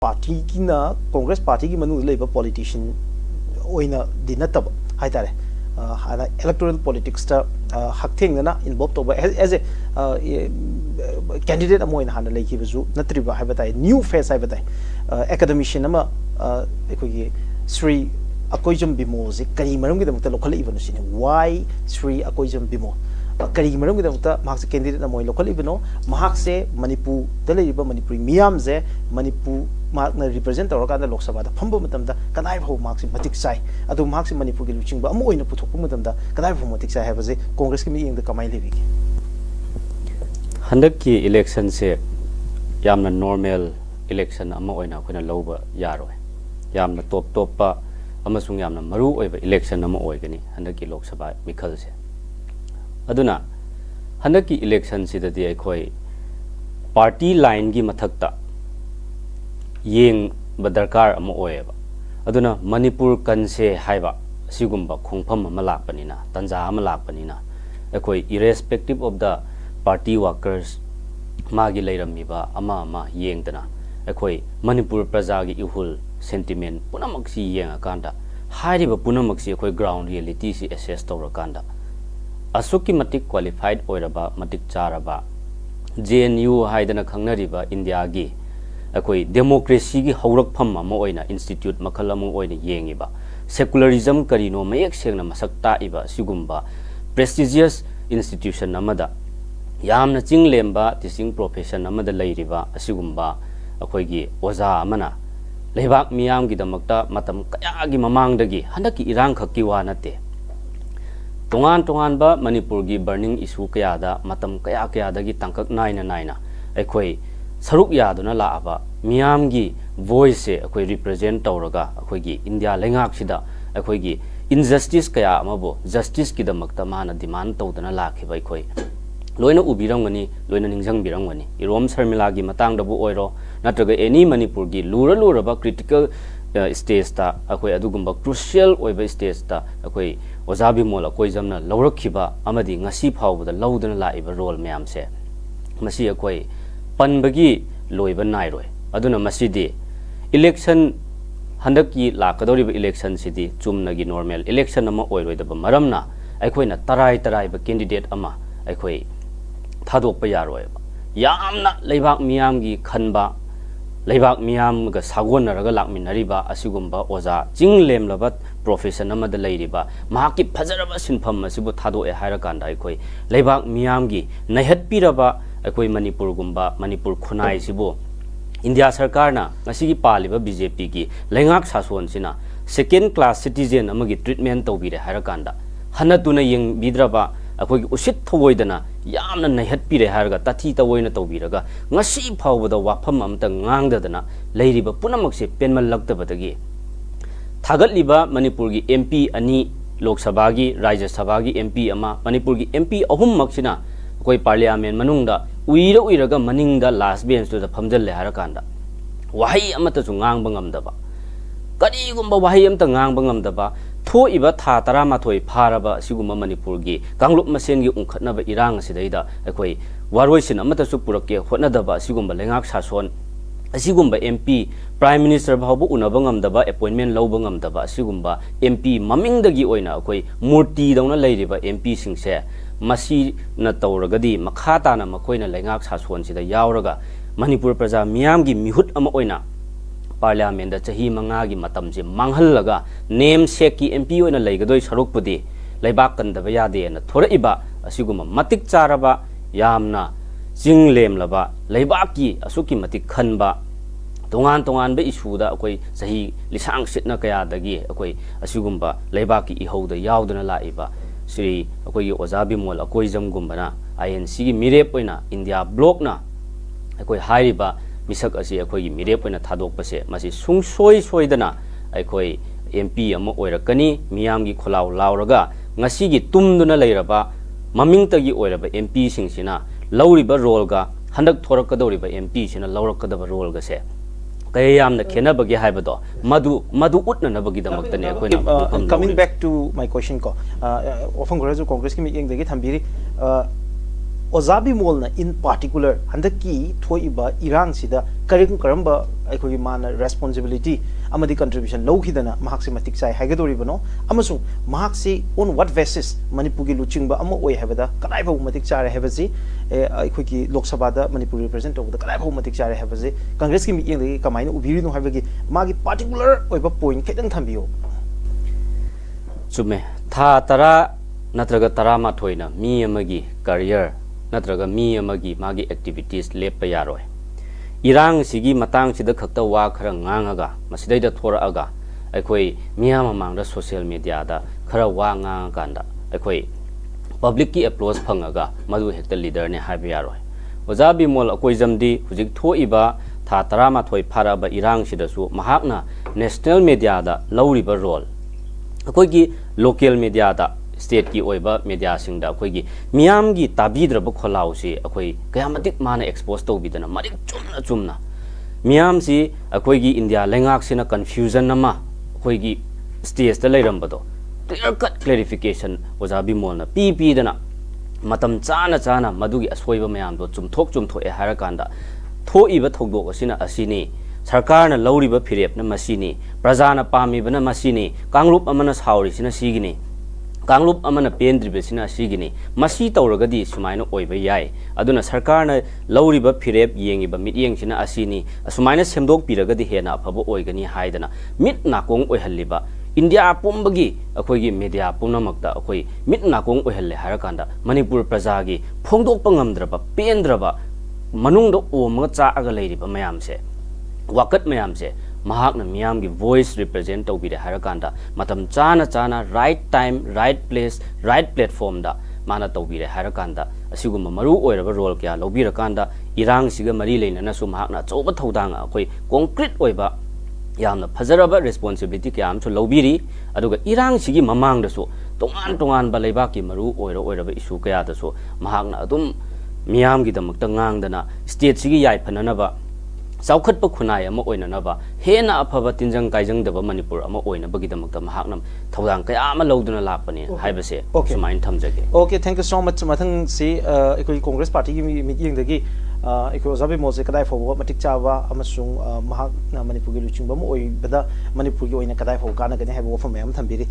party ki na Congress party ki manu leba politician oina dinataba haitare hana electoral politics ta haktheng na involved over as a candidate amoina hana leki bazu natriba haibatai new face haibatai academician ama ekoi Sri 𝗕𝗓𝗡𝗞𝗚𝗠 kari maram gi damta local event sine why Sri 𝗕𝗓𝗡𝗞𝗚𝗠 kari maram gi damta mahak candidate na moi local event no mahak se manipur dele riba manipuri miyam je manipur mahak na represent tor ka da lok sabha da phamba matam da kanai bho mahak se matik sai adu mahak se manipur gi luching ba am oina puthok matam da kanai bho matik sai ha ba je congress ki mi yeng da kamai lebi ki handak ki election se yamna normal election ama oina khona loba yaroi yamna top pa amasung yamna maru oiba election ama oigani handaki lok sabha mikal se aduna handaki election sidadi akhoi party line gi mathakta yeng badarkar ama oeba aduna manipur kanse haiba sigumba khongpham ama lakpanina tanja ama lakpanina akhoi irrespective of the party workers magi leirammiba ama yengdana akhoi manipur praja gi ihul sentiment punamaksi yenga kanda hariba punamaksi akhoi ground reality si assess tawra kanda asuki matik qualified oiraba matik charaba JNU haidana khangnariba India gi akhoi democracy gi haurak pham ama oina institute makhal ama oina yengiba secularism karino mayek sengna masakta iba sigumba prestigious institution amada yamna chinglemba teaching profession amada leiriba asigumba akhoi gi oza amana leibak miyam gi damakta matam kaya gi mamangdagi handaki irang khakki wa nate tongan ba manipur gi burning issue kaya da matam kaya dagi tangkak naina akhoi saruk yaduna la aba miyam gi voice akhoi represent tawraga akhoi gi India lengak sida akhoi gi injustice kaya amabo justice ki damakta mana demand tawdana lakhiba akhoi loina ubirangani loina ningjang birangani irom sarmila gi matang dabu oiro natraga any manipur gi lura ba critical stage ta akhoi adugumba crucial oiba stage ta akhoi ojabi mola koijamna lawrakhiba amadi ngasi phawbada lawdana laiba role mayam se masi akhoi panbagi loiba nairoi aduna masidi election handaki lakadoriba election sidi chumnagi normal election ama oiroidaba maramna akhoi tarai ba candidate ama akhoi thadokpa yaroiba yamna leibak miyam gi khanba leibak miyam ga sagonaraga lakminariba asigumba oza jinglemlaba profession amada leiriba mahaki phajaraba sinpham asibu thadoe hairakanda akhoi leibak miyam gi naihatpiraba akhoi manipur gumba manipur khunai sibu India sarkar na ngasigi paliba BJP gi lengak sason sina second class citizen amagi treatment tawbire hairakanda hanatuna yeng bidraba akhoi usit thoidana yamna naihatpire harga tathi tawoina tawbiraga ngasi phawbada wafam amta ngangdadana leiriba punamakse penmal laktabadagi thagatliba manipur gi MP ani lok sabha gi rajya sabha gi MP ama manipur gi MP ahum maksina akhoi parliament manungda uiraga maningda last bench to the phamjal le harakanda wahi amata chu ngang bangamdaba kari gumba wahi amta ngang bangamdaba tho iba tha tarama thoi pharaba siguma manipur gi kanglup masen gi unkhatnaba irang sidaida akhoi waroisin amata su purake hotnadaba sigumba lengak sason asigumba MP prime minister bhabu unabangamdaba appointment lawbangamdaba asigumba MP mamingdagi oina akhoi murti dauna leiriba MP singse masi na tawragadi makhata na makoina lengak sason sida yawraga manipur praja miyam gi mihut ama oina parliament da chahi manga gi matamje manghallaga name sek ki MP oina leigadoi sarukpudi leibak kandaba yade na thoraiba asiguma matik charaba yamna jinglemlaba leibak ki asuki matik khanba tongan ba issue da akoi chahi lisang sitna kaya dagi akoi asigumba leibak ki ihauda yawduna laiba Sri akoi ojabi mol akoi jamgumbana INC gi mirep oina India block na akoi hairiba misak asi akoi gi mirep oina thadokpase masi soidana akoi MP ama oirakani miyam gi kholaw lawraga ngasi gi tumduna leiraba mamingtagi oiraba MP singsina lawriba role ga handak thorakadoriba MP sina lawrakadaba role ga se kayamna khenabagi haibado madu utnanabagi damaktani akoina coming back to my question ko often Congress ki meeting dagi thambiri ozabi molna in particular handaki thoiba irang sida karing karamba akhoi mana responsibility amadi contribution lowkhidana mahak se matik chai haigadori bano amasung mahak se on what basis manipur gi luchingba ama oi habada kadai bau matik chare habasi akhoi gi lok sabha da manipur represent over kadai bau matik chare habasi congress gi meeting lagi kamaina ubiri no habagi magi particular oiba point khedang thambiyo chume tha tara natraga tarama thoina mi amagi career natraga mi amagi magi activities lepa yaroi irang sigi matang sida khakta wa khara ngangaga masidaida thoraga akhoi miyam amangda social media da khara wa ngang kanda akhoi public ki applause phangaga madu hekta leader ne haiba yaroi ozabi mol akoi jamdi hujik thoiba tha tarama thoi pharaba irang sida su mahakna national media da lawriba role akoi gi local media da state ki oiba media singda akoi gi miyam gi tabidraba kholau si akoi kayamatik mana expose to bidana marik chumna miyam si akoi gi india lengak sina confusion nama akoi gi stage ta leirambado clear cut clarification ozabi molna pp dana matam chana madugi asoiba mayam do chumthok e harakanda thoiba thogdok asina asini sarkarna lawriba phirepna masini prajana pamibana masini kangrup amana sauri sina sigini kanglup amana pendribesina sigini masi tawragadi sumaina oiba yai aduna sarkarna lawriba phirep yengiba mityengsina asini sumaina semdok piragadi hena phabo oigani haidana mit nakong oihalliba india pumbagi akhoi media punamakta akhoi mit nakong oihalle harakanda manipur prajagi phongdok pangamdraba pendraba manungdo omga chaaga leiriba mayamse wakat mayamse mahakna miyam gi voice represent to bide harakanda matam chana right time right place right platform da mana to bide harakanda asiguma maru oiraba role kya lobirakanda irang siga mari leina na su mahakna choba thodang akoi concrete oiba yamna phajaraba responsibility kya am chu lobiri aduga irang sigi mamang da su tongan ba leiba ki maru oiraba issue kya da su mahakna adum miyam gi damakta ngangdana state sigi yai phananaba Saukhat pa khunai ama oinanaba hena afaba tinjang kaijang daba manipur ama oinabagidamagta mahaknam thodang kaya ama loduna lakpani haibase sumain thamjage okay thank you so much mathang si ekoi congress party gi meeting dagi ekoi ozabi mose kadai fobo matik chawa amasung mahak na manipur gi luchingba mo oi bada manipur gi oina kadai fobo kana gani haibo wafam yam thambiri